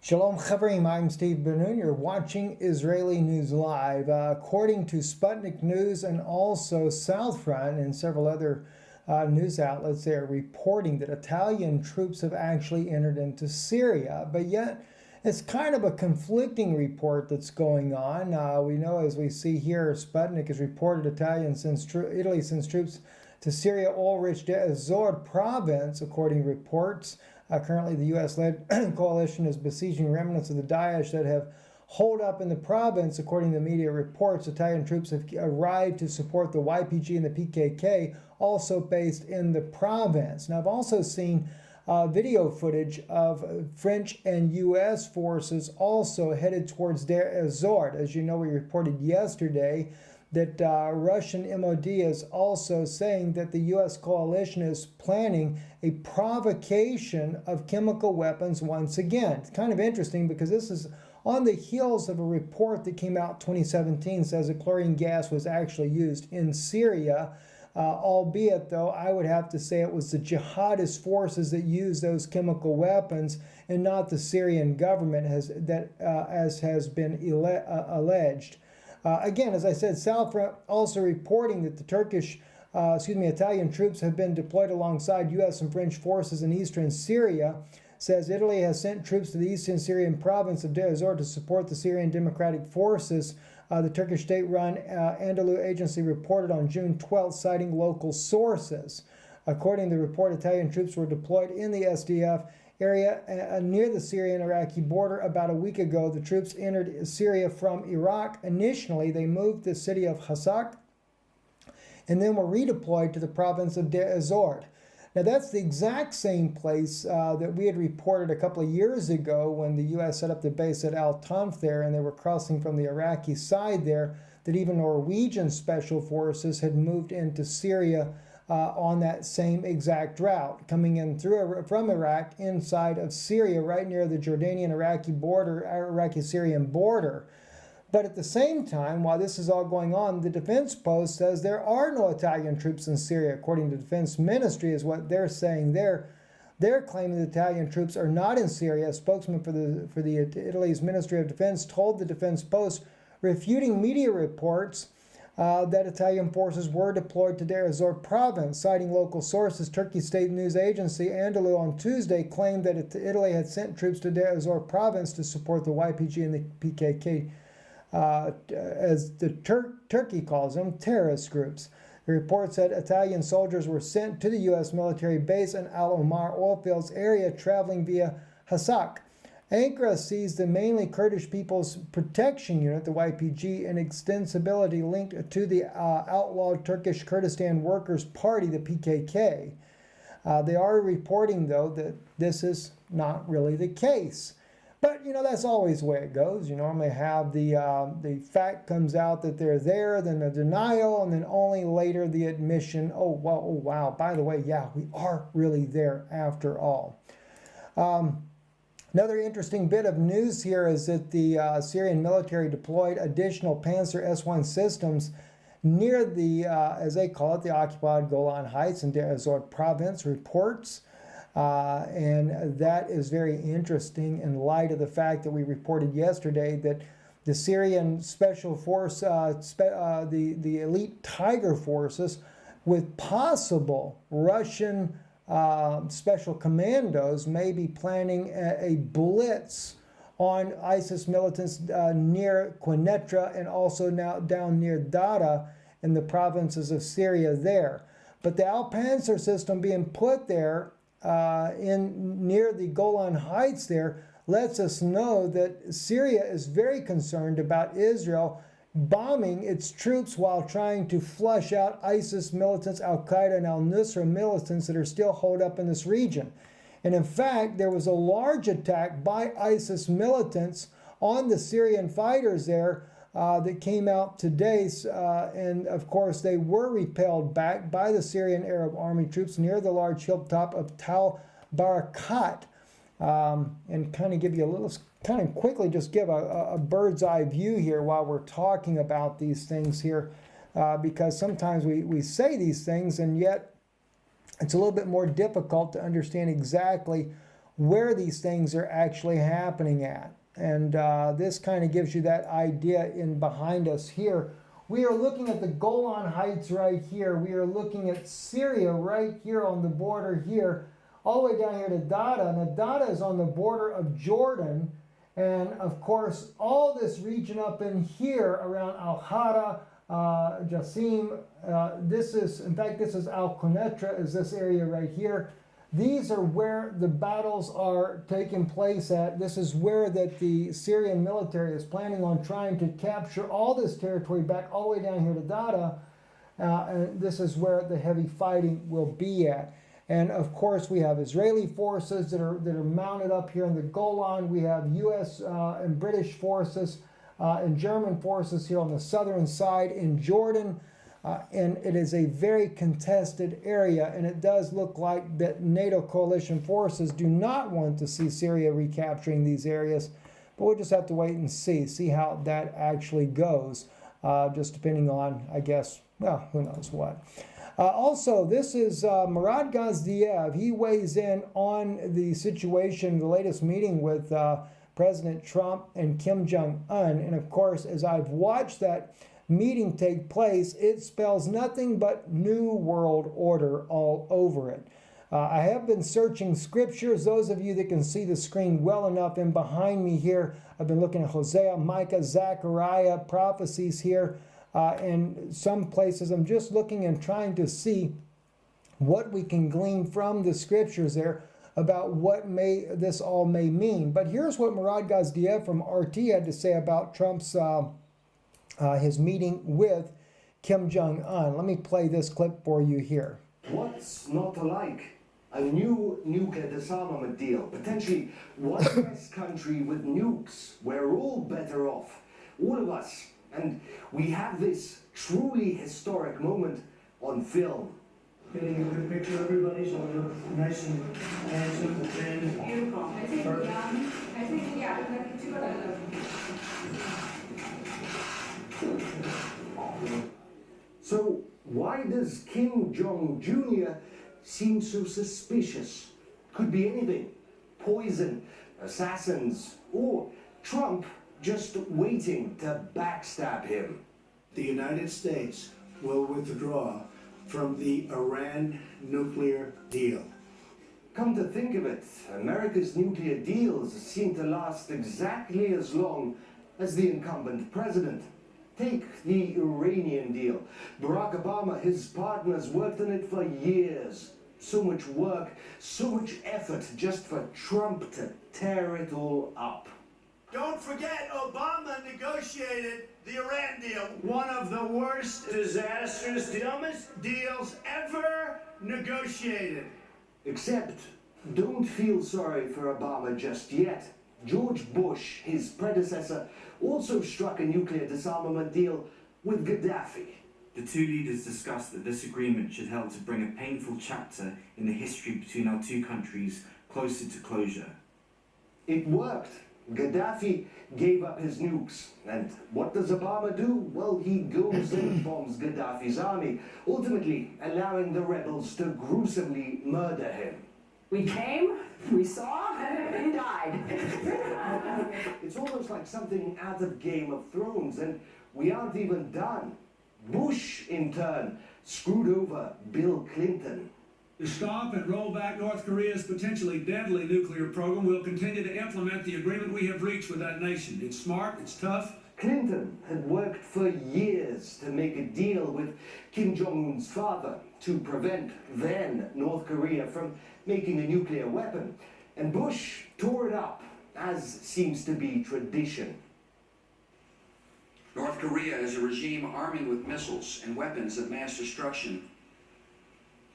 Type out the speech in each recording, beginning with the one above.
Shalom Chaverim, I'm Steve Ben-Nun. You're watching Israeli News Live. According to Sputnik News and also Southfront and several other news outlets, they are reporting that Italian troops have actually entered into Syria. But yet, it's kind of a conflicting report that's going on. We know, as we see here, Sputnik has reported Italy sends troops to Syria oil-rich Deir ez-Zor province, according to reports. Currently, the U.S.-led coalition is besieging remnants of the Daesh that have holed up in the province. According to media reports, Italian troops have arrived to support the YPG and the PKK, also based in the province. Now, I've also seen video footage of French and U.S. forces also headed towards Deir ez-Zor. As you know, we reported yesterday that Russian MOD is also saying that the U.S. coalition is planning a provocation of chemical weapons once again. It's kind of interesting because this is on the heels of a report that came out 2017 says that chlorine gas was actually used in Syria, albeit, though, I would have to say it was the jihadist forces that used those chemical weapons and not the Syrian government, as has been alleged. Again, as I said, Southfront also reporting that the Italian troops have been deployed alongside U.S. and French forces in eastern Syria. Says Italy has sent troops to the eastern Syrian province of Deir ez-Zor to support the Syrian Democratic Forces. The Turkish state-run Anadolu agency reported on June 12th, citing local sources. According to the report, Italian troops were deployed in the SDF area near the Syrian-Iraqi border about a week ago. The troops entered Syria from Iraq. Initially, they moved to the city of Hasak and then were redeployed to the province of Deir ez-Zor. Now, that's the exact same place that we had reported a couple of years ago when the U.S. set up the base at Al-Tanf there, and they were crossing from the Iraqi side there, that even Norwegian special forces had moved into Syria on that same exact route, coming in from Iraq inside of Syria, right near the Jordanian-Iraqi border, Iraqi-Syrian border. But at the same time, while this is all going on, the Defense Post says there are no Italian troops in Syria. According to the Defense Ministry is what they're saying there. They're claiming the Italian troops are not in Syria. A spokesman for the Italy's Ministry of Defense told the Defense Post, refuting media reports that Italian forces were deployed to Deir ez-Zor province. Citing local sources, Turkey's state news agency Anadolu on Tuesday claimed that Italy had sent troops to Deir ez-Zor province to support the YPG and the PKK, as the Turkey calls them, terrorist groups. The report said Italian soldiers were sent to the U.S. military base in Al Omar oilfields area, traveling via Hasak. Ankara sees the mainly Kurdish People's Protection Unit, the YPG, in extensibility linked to the outlawed Turkish Kurdistan Workers' Party, the PKK. They are reporting, though, that this is not really the case. But, that's always the way it goes. You normally have the fact comes out that they're there, then the denial, and then only later the admission, oh, wow, by the way, yeah, we are really there after all. Another interesting bit of news here is that the Syrian military deployed additional Panzer S-1 systems near the, as they call it, the occupied Golan Heights in Deir ez-Zor province, reports. And that is very interesting in light of the fact that we reported yesterday that the Syrian Special Force, the elite Tiger forces, with possible Russian special commandos, may be planning a blitz on ISIS militants near Quneitra and also now down near Dara in the provinces of Syria there. But the Al-Panzer system being put there near the Golan Heights there lets us know that Syria is very concerned about Israel bombing its troops while trying to flush out ISIS militants, Al-Qaeda and Al-Nusra militants that are still holed up in this region. And in fact, there was a large attack by ISIS militants on the Syrian fighters there that came out today. And of course, they were repelled back by the Syrian Arab Army troops near the large hilltop of Tal Barakat. And kind of give you a little, kind of quickly just give a bird's eye view here while we're talking about these things here, because sometimes we say these things and yet it's a little bit more difficult to understand exactly where these things are actually happening at. And this kind of gives you that idea in behind us here. We are looking at the Golan Heights right here. We are looking at Syria right here on the border here, all the way down here to Dada. Now Dada is on the border of Jordan. And of course, all this region up in here around Al-Hada, Jassim, this is Al-Qunetra, is this area right here. These are where the battles are taking place at. This is where that the Syrian military is planning on trying to capture all this territory back all the way down here to Dada. And this is where the heavy fighting will be at. And of course, we have Israeli forces that are mounted up here in the Golan. We have U.S. And British forces and German forces here on the southern side in Jordan. And it is a very contested area, and it does look like that NATO coalition forces do not want to see Syria recapturing these areas, but we'll just have to wait and see how that actually goes, just depending on, I guess, well, who knows what. Also, this is Murad Gaziev. He weighs in on the situation, the latest meeting with President Trump and Kim Jong-un, and of course, as I've watched that meeting take place, it spells nothing but New World Order all over it. I have been searching scriptures. Those of you that can see the screen well enough, and behind me here, I've been looking at Hosea, Micah, Zechariah, prophecies here, and some places I'm just looking and trying to see what we can glean from the scriptures there about what this all may mean. But here's what Murad Gaziev from RT had to say about Trump's his meeting with Kim Jong-un. Let me play this clip for you here. What's not to like? A new nuclear disarmament deal. Potentially one less country with nukes. We're all better off. All of us. And we have this truly historic moment on film. Getting a good picture of everybody, so they're nice and handsome and beautiful. I think, So why does Kim Jong Jr. seem so suspicious? Could be anything. Poison, assassins, or Trump just waiting to backstab him. the United States will withdraw from the Iran nuclear deal. Come to think of it, America's nuclear deals seem to last exactly as long as the incumbent president. Take the Iranian deal. Barack Obama, his partners, worked on it for years. So much work, so much effort just for Trump to tear it all up. Don't forget, Obama negotiated the Iran deal. One of the worst, disastrous, dumbest deals ever negotiated. Except, don't feel sorry for Obama just yet. George Bush, his predecessor, also struck a nuclear disarmament deal with Gaddafi. The two leaders discussed that this agreement should help to bring a painful chapter in the history between our two countries closer to closure. It worked. Gaddafi gave up his nukes. And what does Obama do? Well, he goes and bombs Gaddafi's army, ultimately allowing the rebels to gruesomely murder him. We came, we saw, and died. It's almost like something out of Game of Thrones, and we aren't even done. Bush, in turn, screwed over Bill Clinton. To stop and roll back North Korea's potentially deadly nuclear program, we'll continue to implement the agreement we have reached with that nation. It's smart, it's tough. Clinton had worked for years to make a deal with Kim Jong-un's father to prevent then North Korea from making a nuclear weapon. And Bush tore it up, as seems to be tradition. North Korea is a regime arming with missiles and weapons of mass destruction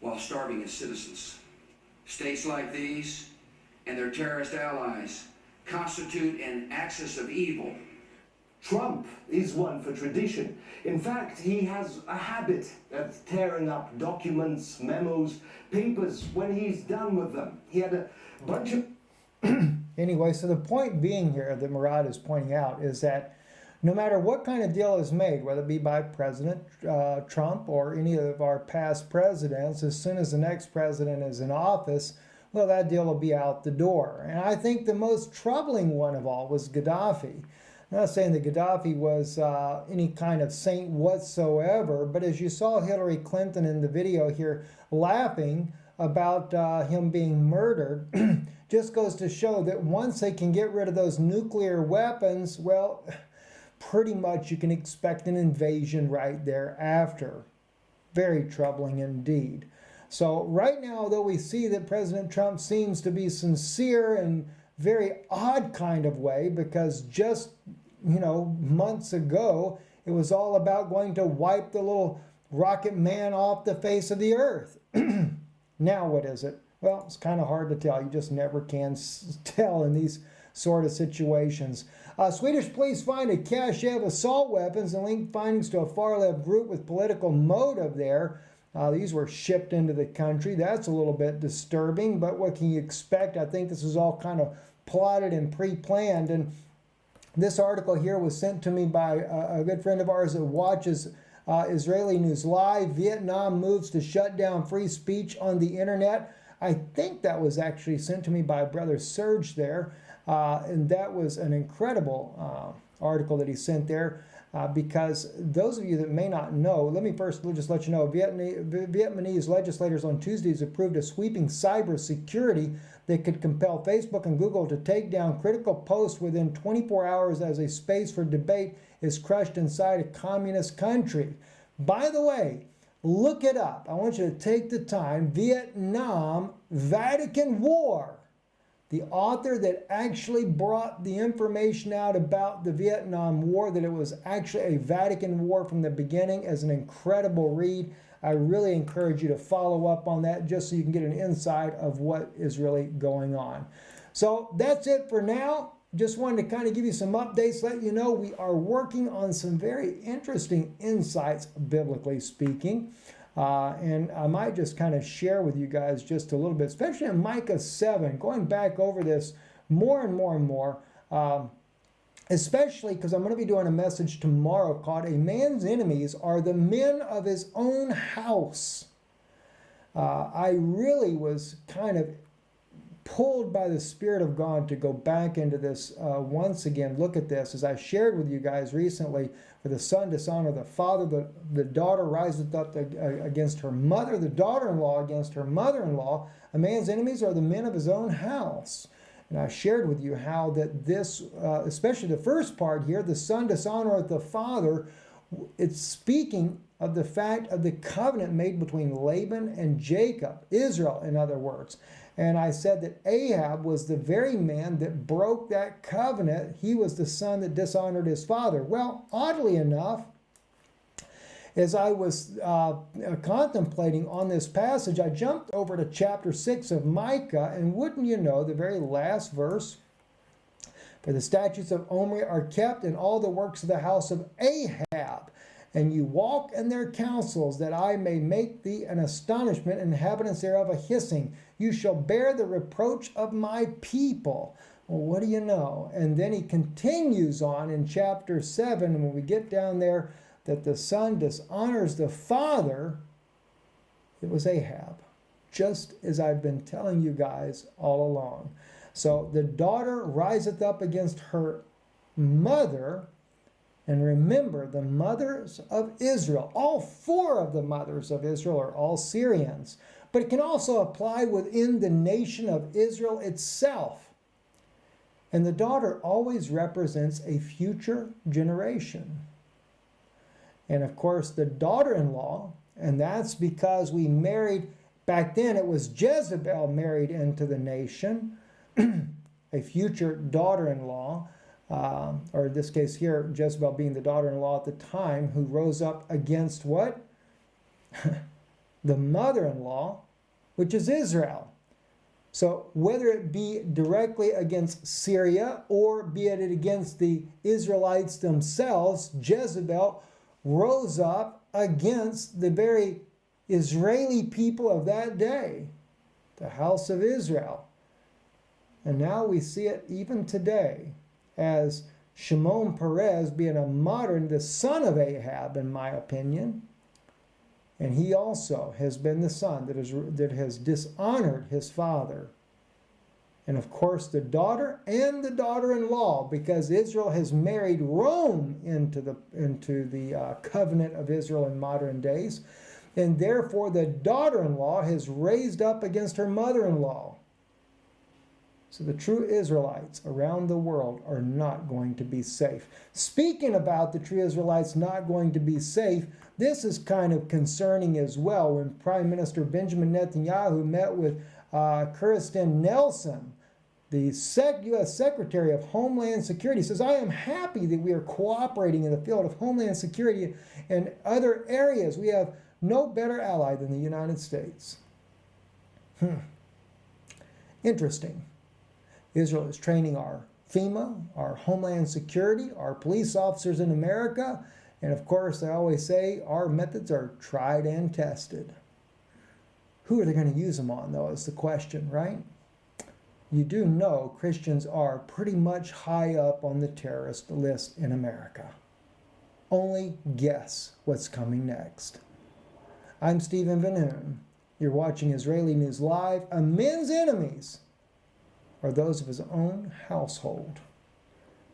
while starving its citizens. States like these and their terrorist allies constitute an axis of evil. Trump is one for tradition. In fact, he has a habit of tearing up documents, memos, papers when he's done with them. He had a bunch of... Anyway, so the point being here that Murad is pointing out is that no matter what kind of deal is made, whether it be by President Trump or any of our past presidents, as soon as the next president is in office, well, that deal will be out the door. And I think the most troubling one of all was Gaddafi. I'm not saying that Gaddafi was any kind of saint whatsoever, but as you saw Hillary Clinton in the video here laughing about him being murdered, just goes to show that once they can get rid of those nuclear weapons, well, pretty much you can expect an invasion right thereafter. Very troubling indeed. So right now, though, we see that President Trump seems to be sincere in very odd kind of way, because just, months ago, it was all about going to wipe the little rocket man off the face of the earth. Now what is it? Well, it's kind of hard to tell. You just never can tell in these sort of situations. Swedish police find a cache of assault weapons and linked findings to a far-left group with political motive there. These were shipped into the country. That's a little bit disturbing, but what can you expect? I think this is all kind of plotted and pre-planned. And this article here was sent to me by a good friend of ours that watches Israeli News Live. Vietnam moves to shut down free speech on the internet. I think that was actually sent to me by Brother Serge there. And that was an incredible article that he sent there. Because those of you that may not know, let me first just let you know, Vietnamese legislators on Tuesdays approved a sweeping cyber security that could compel Facebook and Google to take down critical posts within 24 hours as a space for debate is crushed inside a communist country. By the way, look it up. I want you to take the time. Vietnam Vatican War. The author that actually brought the information out about the Vietnam War, that it was actually a Vatican War from the beginning, is an incredible read. I really encourage you to follow up on that just so you can get an insight of what is really going on. So that's it for now. Just wanted to kind of give you some updates, let you know we are working on some very interesting insights, biblically speaking. And I might just kind of share with you guys just a little bit, especially in Micah 7, going back over this more and more and more, especially because I'm going to be doing a message tomorrow called A Man's Enemies Are the Men of His Own House. I really was kind of pulled by the Spirit of God to go back into this once again. Look at this. As I shared with you guys recently, for the son dishonor the father, the daughter riseth up against her mother, the daughter-in-law against her mother-in-law. A man's enemies are the men of his own house. And I shared with you how that this, especially the first part here, the son dishonoreth the father, it's speaking of the fact of the covenant made between Laban and Jacob, Israel in other words. And I said that Ahab was the very man that broke that covenant. He was the son that dishonored his father. Well, oddly enough, as I was contemplating on this passage, I jumped over to chapter 6 of Micah, and wouldn't you know, the very last verse, for the statutes of Omri are kept in all the works of the house of Ahab, and you walk in their counsels, that I may make thee an astonishment, and inhabitants thereof a hissing. You shall bear the reproach of my people. Well, what do you know? And then he continues on in chapter 7, and when we get down there, that the son dishonors the father, it was Ahab, just as I've been telling you guys all along. So the daughter riseth up against her mother. And remember, the mothers of Israel, all 4 of the mothers of Israel are all Syrians. But it can also apply within the nation of Israel itself. And the daughter always represents a future generation. And of course, the daughter-in-law, and that's because we married, back then it was Jezebel married into the nation, a future daughter-in-law, or in this case here, Jezebel being the daughter-in-law at the time, who rose up against what? The mother-in-law, which is Israel. So whether it be directly against Syria or be it against the Israelites themselves, Jezebel rose up against the very Israeli people of that day, the house of Israel. And now we see it even today as Shimon Peres being a modern, the son of Ahab, in my opinion. And he also has been the son that has dishonored his father. And of course, the daughter and the daughter-in-law, because Israel has married Rome into the covenant of Israel in modern days. And therefore, the daughter-in-law has raised up against her mother-in-law. So the true Israelites around the world are not going to be safe. Speaking about the true Israelites not going to be safe, this is kind of concerning as well. When Prime Minister Benjamin Netanyahu met with Kirsten Nelson, the U.S. Secretary of Homeland Security, says, I am happy that we are cooperating in the field of Homeland Security and other areas. We have no better ally than the United States. Interesting. Israel is training our FEMA, our Homeland Security, our police officers in America, and of course, I always say our methods are tried and tested. Who are they going to use them on, though, is the question, right? You do know Christians are pretty much high up on the terrorist list in America. Only guess what's coming next. I'm Stephen Van Hoon. You're watching Israeli News Live. A man's enemies are those of his own household.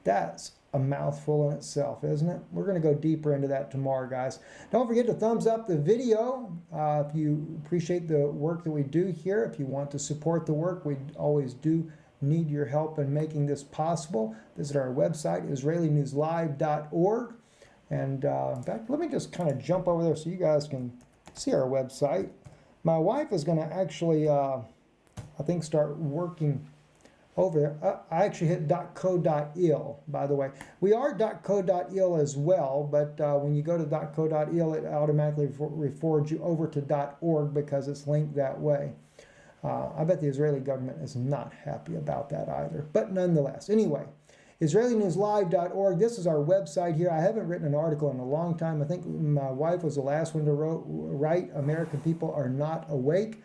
That's a mouthful in itself, isn't it? We're going to go deeper into that tomorrow, guys. Don't forget to thumbs up the video if you appreciate the work that we do here. If you want to support the work, we always do need your help in making this possible. Visit our website, IsraeliNewsLive.org. And in fact, let me just kind of jump over there so you guys can see our website. My wife is going to actually, I think, start working over there. I actually hit .co.il, by the way. We are .co.il as well, but when you go to .co.il, it automatically forwards you over to .org because it's linked that way. I bet the Israeli government is not happy about that either. But nonetheless, anyway, IsraeliNewsLive.org. This is our website here. I haven't written an article in a long time. I think my wife was the last one to write. American people are not awake.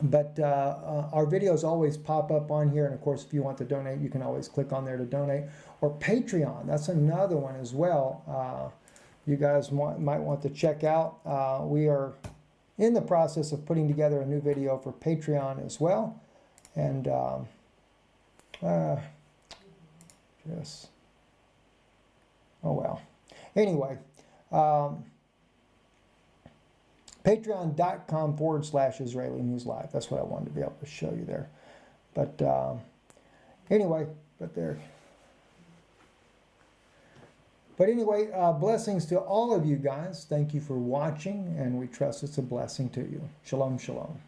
But our videos always pop up on here. And of course, if you want to donate, you can always click on there to donate. Or Patreon, that's another one as well. You guys might want to check out. We are in the process of putting together a new video for Patreon as well. And just, oh well. Anyway. Patreon.com/Israeli News Live. That's what I wanted to be able to show you there. But anyway, blessings to all of you guys. Thank you for watching, and we trust it's a blessing to you. Shalom, shalom.